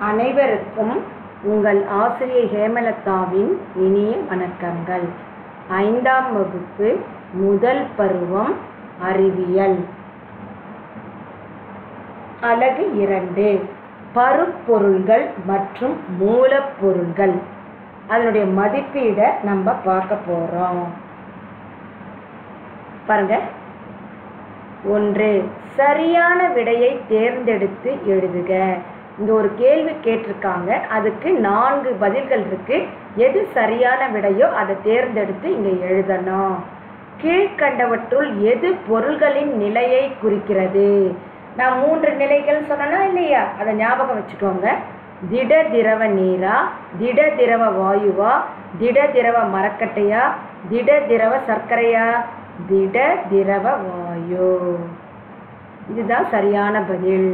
அனைவருக்கும் உங்கள் ஆசிரியை ஹேமலதாவின் இனிய வணக்கங்கள். 5ஆம் வகுப்பு முதல் பருவம் அறிவியல். அலகு 2 பருப்பொருள்கள் மற்றும் மூலப்பொருள்கள். அதனுடைய மதிப்பீடை நம்ம பார்க்க போகிறோம். பாருங்க. 1. சரியான விடையை தேர்ந்தெடுத்து எழுதுக. இங்கே ஒரு கேள்வி கேட்டிருக்காங்க, அதுக்கு 4 பதில்கள் இருக்கு. எது சரியான விடையோ அதை தேர்ந்தெடுத்து இங்கே எழுதணும். கீழ்கண்டவற்றுள் எது பொருள்களின் நிலையை குறிக்கிறது? நான் 3 நிலைகள் சொன்னா இல்லையா, அதை ஞாபகம் வச்சுக்கோங்க. திட திரவ நீரா, திட திரவ வாயுவா, திட திரவ மரக்கட்டையா, திட திரவ சர்க்கரையா? திட திரவ வாயு. இதுதான் சரியான பதில்.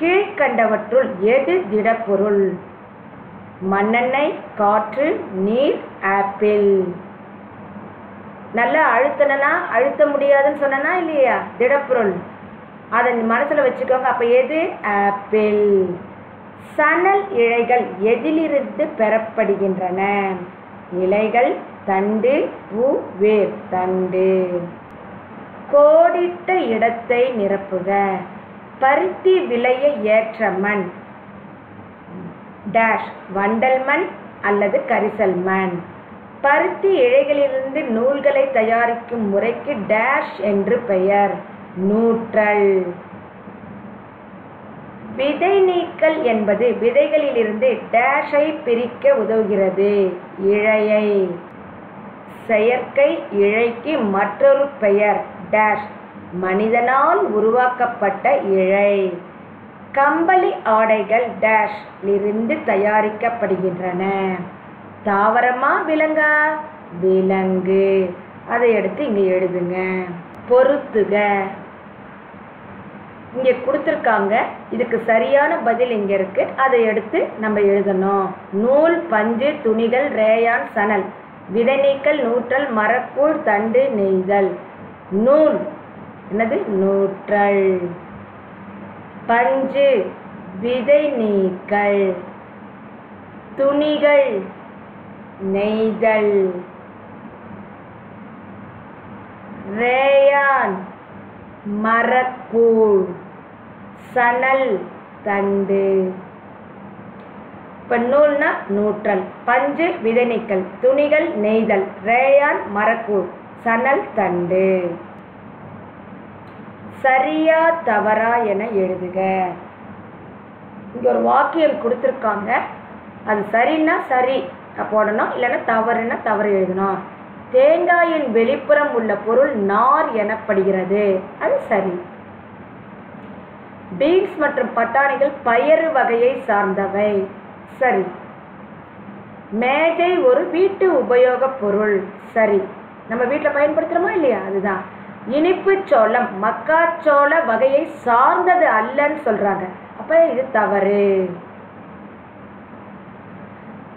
கீழ்கண்டவற்றுள் எது திடப்பொருள்? மண்ணெண்ணெய், காற்று, நீர், ஆப்பிள். நல்லா அழுத்தனா அழுத்த முடியாதுன்னு சொன்னா இல்லையா, திடப்பொருள். அதை மனசில் வச்சுக்கோங்க. அப்போ எது? ஆப்பிள். சணல் இழைகள் எதிலிருந்து பெறப்படுகின்றன? இலைகள், தண்டு, பூ, வேர். தண்டு. கோடிட்ட இடத்தை நிரப்புக. பருத்தி விளைய ஏற்ற மண் டேஷ், வண்டல் மண் அல்லது கரிசல் மண். பருத்தி இழைகளிலிருந்து நூல்களை தயாரிக்கும் முறைக்கு டேஷ் என்று பெயர்? நூற்றல். விதை நீக்கல் என்பது விதைகளிலிருந்து டேஷை பிரிக்க உதவுகிறது? இழையை. செயற்கை இழைக்கு மற்றொரு பெயர் டேஷ், மனிதனால் உருவாக்கப்பட்ட இழை. கம்பளி ஆடைகள் டேஷ் இருந்து தயாரிக்கப்படுகின்றன? தாவரமா விலங்கா? விலங்கு. அதை எடுத்து இங்கே எழுதுங்க. பொறுத்துக. இங்கே கொடுத்துருக்காங்க, இதுக்கு சரியான பதில் இங்கே இருக்கு. அதை எடுத்து நம்ம எழுதணும். நூல், பஞ்சு, துணிகள், ரேயான், சணல். விதை நீக்கல், நூற்றல், மரக்கூழ், தண்டு, நெய்தல். நூல் என்னது? நூற்றல். பஞ்சு விதை நீக்கல். துணிகள் நெய்தல். ரேயான் மரக்கூழ். சணல் தண்டு. இப்போ நூல்னா நூற்றல், பஞ்சு விதை நீக்கல், துணிகள் நெய்தல், ரேயான் மரக்கூழ், சணல் தண்டு. சரியா தவறா என எழுதுக. இங்கே ஒரு வாக்கியம் கொடுத்துருக்காங்க, அது சரின்னா சரி போடணும், இல்லைன்னா தவறுன்னா தவறு எழுதணும். தேங்காயின் வெளிப்புறம் உள்ள பொருள் நார் எனப்படுகிறது. அது சரி. பீன்ஸ் மற்றும் பட்டாணிகள் பயறு வகையை சார்ந்தவை. சரி. மேஜை ஒரு வீட்டு உபயோக பொருள். சரி. நம்ம வீட்டில் பயன்படுத்துகிறோமா இல்லையா, அதுதான். இனிப்பு சோளம் மக்காச்சோள வகையை சார்ந்தது அல்லன்னு சொல்றாங்க. அப்ப இது தவறு.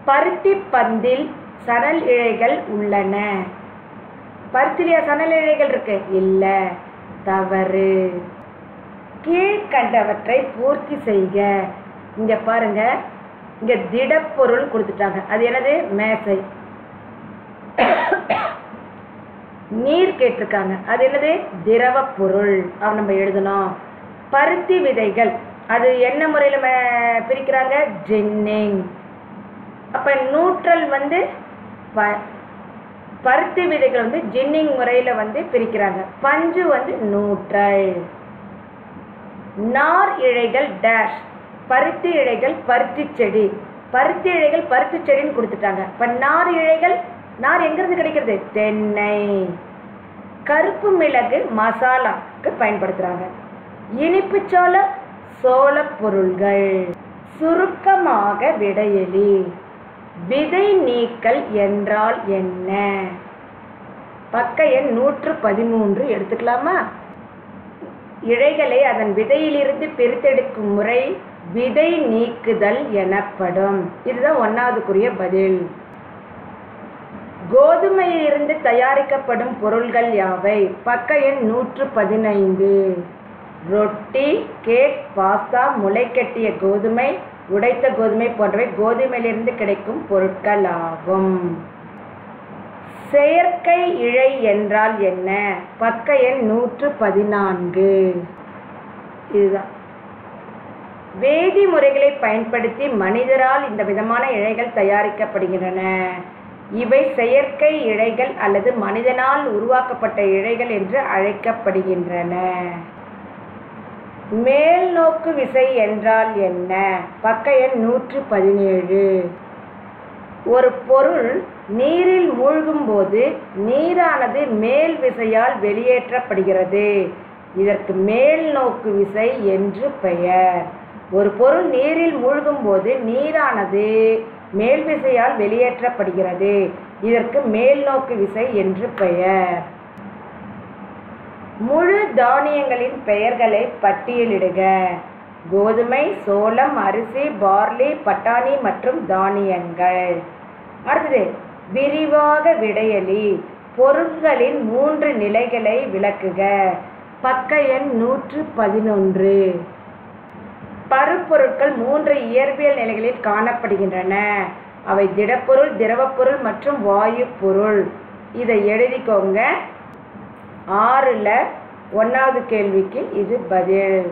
பருத்தி பந்தில் சணல் இழைகள் உள்ளன. பருத்திலியா சணல் இழைகள் இருக்கு? இல்ல. தவறு. கீழ்கண்டவற்றை பூர்த்தி செய்க. இங்க பாருங்க, இங்க திடப்பொருள் கொடுத்துட்டாங்க. அது என்னது? மேசை. நீர் கேட்டிருக்காங்க, அது என்னது? திரவ பொருள். அவன் நம்ம எழுதணும். பருத்தி விதைகள் அது என்ன முறையில் பிரிக்கிறாங்க? ஜின்னிங். அப்ப நூற்றல் பருத்தி விதைகள் ஜின்னிங் முறையில் பிரிக்கிறாங்க. பஞ்சு நூற்றல். நார் இழைகள் டேஷ், பருத்தி இழைகள் பருத்தி செடி. பருத்தி இழைகள் பருத்தி செடின்னு கொடுத்துட்டாங்க. இப்ப நார் இழைகள், நார் எங்கிருந்து கிடைக்கிறது? தென்னை. கருப்பு மிளகு மசாலாக்கு பயன்படுத்துறாங்க. இனிப்பு சோளம் சோள பொருள்கள். சுருக்கமாக விடையெளி. விதை நீக்கல் என்றால் என்ன? பக்க எண் 113 எடுத்துக்கலாமா? இழைகளை அதன் விதையிலிருந்து பிரித்தெடுக்கும் முறை விதை நீக்குதல் எனப்படும். இதுதான் 1வதுக்குரிய பதில். கோதுமையிலிருந்து தயாரிக்கப்படும் பொருள்கள் யாவை? பக்க எண் 115. ரொட்டி, கேக், பாஸ்தா, முளைக்கட்டிய கோதுமை, உடைத்த கோதுமை போன்றவை கோதுமையிலிருந்து கிடைக்கும் பொருட்கள் ஆகும். செயற்கை இழை என்றால் என்ன? பக்க எண் 114. இதுதான். வேதி முறைகளை பயன்படுத்தி மனிதரால் இந்த விதமான இழைகள் தயாரிக்கப்படுகின்றன. இவை செயற்கை இழைகள் அல்லது மனிதனால் உருவாக்கப்பட்ட இழைகள் என்று அழைக்கப்படுகின்றன. மேல்நோக்கு விசை என்றால் என்ன? பக்க எண் 117. ஒரு பொருள் நீரில் மூழ்கும் போது நீரானது மேல் விசையால் வெளியேற்றப்படுகிறது. இதற்கு மேல்நோக்கு விசை என்று பெயர். ஒரு பொருள் நீரில் மூழ்கும் போது நீரானது மேல் விசையால் வெளியேற்றப்படுகிறது. இதற்கு மேல்நோக்கு விசை என்று பெயர். முழு தானியங்களின் பெயர்களை பட்டியலிடுக. கோதுமை, சோளம், அரிசி, பார்லி, பட்டாணி மற்றும் தானியங்கள். அடுத்தது விரிவாக விடையளி. பொருட்களின் 3 நிலைகளை விளக்குக. பக்க எண் 111. பருப்பொருட்கள் 3 இயற்பியல் நிலைகளில் காணப்படுகின்றன. அவை திடப்பொருள், திரவப்பொருள் மற்றும் வாயு பொருள். இதை எழுதிக்கோங்க. 6ல் 1வது கேள்விக்கு இது பதில்.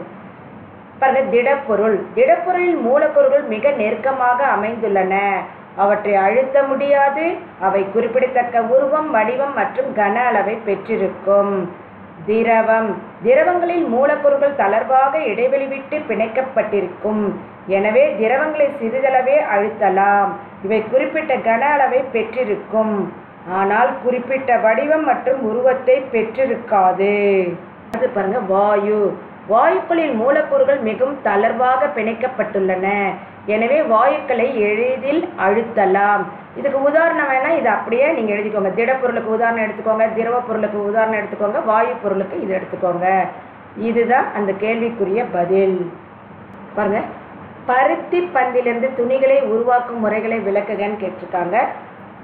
பாருங்க, திடப்பொருள். திடப்பொருளில் மூலக்கூறுகள் மிக நெருக்கமாக அமைந்துள்ளன. அவற்றை அழுத்த முடியாது. அவை குறிப்பிடத்தக்க உருவம், வடிவம் மற்றும் கன அளவை பெற்றிருக்கும். திரவம். திரவங்களில் மூலக்கூறுகள் தளர்வாக இடைவெளி விட்டு பிணைக்கப்பட்டிருக்கும். எனவே திரவங்களை சிறிதளவே அழுத்தலாம். இவை குறிப்பிட்ட கன அளவை பெற்றிருக்கும். ஆனால் குறிப்பிட்ட வடிவம் மற்றும் உருவத்தை பெற்றிருக்காது. அது பாருங்க, வாயு. வாயுக்களில் மூலக்கூறுகள் மிகவும் தளர்வாக பிணைக்கப்பட்டுள்ளன. எனவே வாயுக்களை எளிதில் அழுத்தலாம். இதுக்கு உதாரணம் வேணால் இது அப்படியே நீங்கள் எழுதிக்கோங்க. திடப்பொருளுக்கு உதாரணம் எடுத்துக்கோங்க, திரவ பொருளுக்கு உதாரணம் எடுத்துக்கோங்க, வாயு பொருளுக்கு இது எடுத்துக்கோங்க. இதுதான் அந்த கேள்விக்குரிய பதில். பாருங்க, பருத்தி பந்திலிருந்து துணிகளை உருவாக்கும் முறைகளை விளக்குகன்னு கேட்டிருக்காங்க.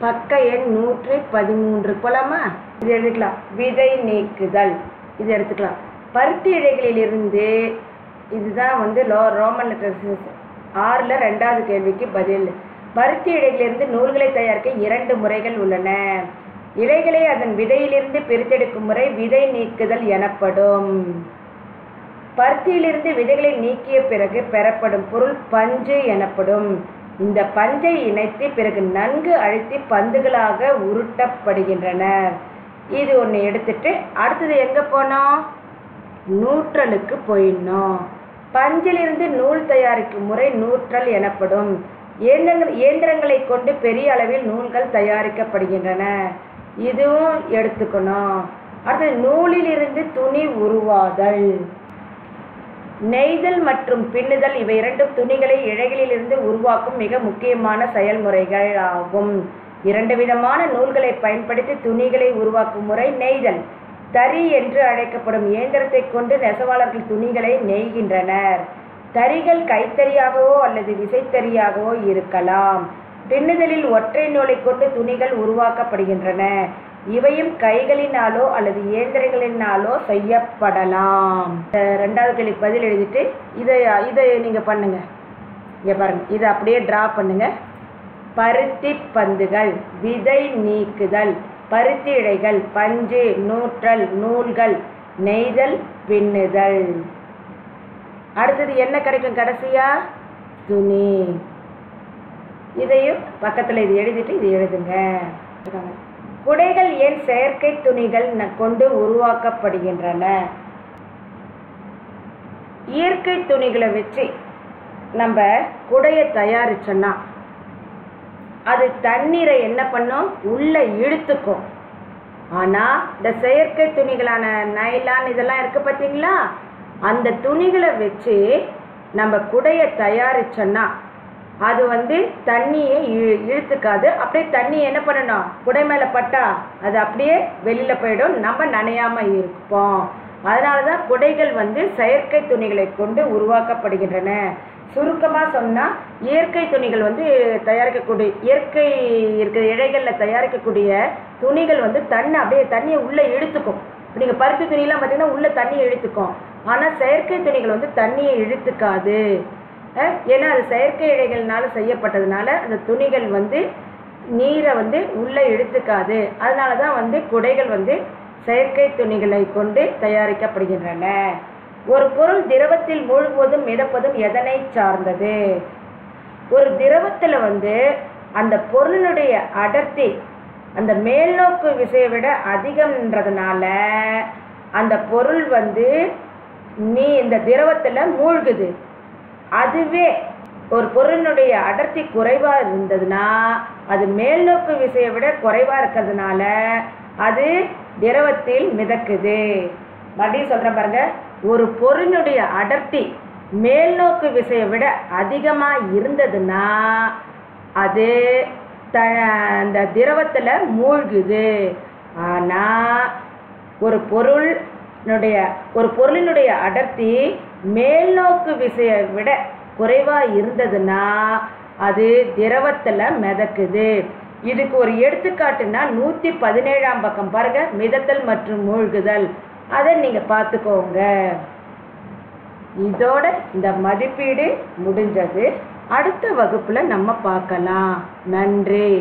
பக்க எண் 113. போலாமா? இது எடுத்துக்கலாம். விதை நீக்குதல். இது எடுத்துக்கலாம். பருத்தி இழைகளிலிருந்து இதுதான் ரோமன் லெட்டர்ஸ் 6ல் 2வது கேள்விக்கு பதில். பருத்தி இழைகளிலிருந்து நூல்களை தயாரிக்க 2 முறைகள் உள்ளன. இழைகளை அதன் விதையிலிருந்து பிரித்தெடுக்கும் முறை விதை நீக்குதல் எனப்படும். பருத்தியிலிருந்து விதைகளை நீக்கிய பிறகு பெறப்படும் பொருள் பஞ்சு எனப்படும். இந்த பஞ்சை இணைத்து பிறகு நன்கு அழுத்தி பந்துகளாக உருட்டப்படுகின்றன. இது ஒன்று எடுத்துட்டு அடுத்தது எங்கே போனோம்? நூற்றலுக்கு போயிடணும். பஞ்சிலிருந்து நூல் தயாரிக்கும் முறை நூற்றல் எனப்படும். இயந்திரங்களை கொண்டு பெரிய அளவில் நூல்கள் தயாரிக்கப்படுகின்றன. இதுவும் எடுத்துக்கணும். அடுத்தது நூலில் இருந்து துணி உருவாதல். நெய்தல் மற்றும் பின்னுதல் இவை 2 துணிகளை இழைகளிலிருந்து உருவாக்கும் மிக முக்கியமான செயல்முறைகள் ஆகும். 2 விதமான நூல்களை பயன்படுத்தி துணிகளை உருவாக்கும் முறை நெய்தல். தறி என்று அழைக்கப்படும் இயந்திரத்தை கொண்டு நெசவாளர்கள் துணிகளை நெய்கின்றனர். தறிகள் கைத்தறியாகவோ அல்லது விசைத்தறியாகவோ இருக்கலாம். பின்னுதலில் ஒற்றை நூலை கொண்டு துணிகள் உருவாக்கப்படுகின்றன. இவையும் கைகளினாலோ அல்லது இயந்திரங்களினாலோ செய்யப்படலாம். 2வது கேள்விக்கு பதில் எழுதிட்டு இதை நீங்கள் பண்ணுங்க. இங்கே பாருங்க, இதை அப்படியே ட்ரா பண்ணுங்க. பருத்தி பந்துகள், விதை நீக்குதல், பருத்தி இழைகள், பஞ்சு, நூற்றல், நூல்கள், நெய்தல், பின்னுதல். அடுத்தது என்ன கிடைக்கும் கடைசியா? துணி. இதையும் பக்கத்தில் இது எழுதிட்டு இது எழுதுங்க. குடைகள் ஏன் செயற்கை துணிகள் கொண்டு உருவாக்கப்படுகின்றன? இயற்கை துணிகளை வச்சு நம்ம குடையை தயாரிச்சோன்னா அது தண்ணீரை என்ன பண்ணும்? உள்ளே இழுத்துக்கும். ஆனால் இந்த செயற்கை துணிகளான நைலான் இதெல்லாம் இருக்குது பார்த்தீங்களா? அந்த துணிகளை வச்சு நம்ம குடையை தயாரிச்சோன்னா அது தண்ணியை இழுத்துக்காது. அப்படியே தண்ணி என்ன பண்ணணும்? குடை மேலே பட்டா அது அப்படியே வெளியில் போயிடும். நம்ம நனையாமல் இருப்போம். அதனால தான் குடைகள் செயற்கை துணிகளை கொண்டு உருவாக்கப்படுகின்றன. சுருக்கமாக சொன்னால் இயற்கை துணிகள் தயாரிக்கக்கூடிய இயற்கை இருக்கிற இழைகளில் தயாரிக்கக்கூடிய துணிகள் அப்படியே தண்ணியை உள்ளே இழுத்துக்கும். இப்போ நீங்கள் பருத்தி துணியெலாம் பார்த்தீங்கன்னா உள்ளே தண்ணியை இழுத்துக்கும். ஆனால் செயற்கை துணிகள் தண்ணியை இழுத்துக்காது. ஏன்னா அது செயற்கை இழைகள்னால செய்யப்பட்டதுனால அந்த துணிகள் வந்து நீரை வந்து உள்ளே எடுத்துக்காது. அதனால தான் வந்து குடைகள் வந்து செயற்கை துணிகளை கொண்டு தயாரிக்கப்படுகின்றன. ஒரு பொருள் திரவத்தில் மூழ்குவதும் மிதப்பதும் எதனை சார்ந்தது? ஒரு திரவத்தில் வந்து அந்த பொருளினுடைய அடர்த்தி அந்த மேல்நோக்கு விசையை விட அதிகம்ன்றதுனால அந்த பொருள் வந்து இந்த திரவத்தில் மூழ்குது. அதுவே ஒரு பொருளினுடைய அடர்த்தி குறைவாக இருந்ததுன்னா அது மேல்நோக்கு விசையை விட குறைவாக இருக்கிறதுனால அது திரவத்தில் மிதக்குது. மறுபடியும் சொல்கிறேன் பாருங்க, ஒரு பொருளினுடைய அடர்த்தி மேல்நோக்கு விசையை விட அதிகமாக இருந்ததுன்னா அது அந்த திரவத்தில் மூழ்குது. ஆனால் ஒரு பொருளினுடைய அடர்த்தி மேல்நோக்கு விசையை விட குறைவாக இருந்ததுன்னா அது திரவத்தில் மிதக்குது. இதுக்கு ஒரு எடுத்துக்காட்டுனா 117ஆம் பக்கம் பாருங்க, மிதத்தல் மற்றும் மூழ்குதல். அதை நீங்கள் பார்த்துக்கோங்க. இதோட இந்த மதிப்பீடு முடிஞ்சது. அடுத்த வகுப்பில் நம்ம பார்க்கலாம். நன்றி.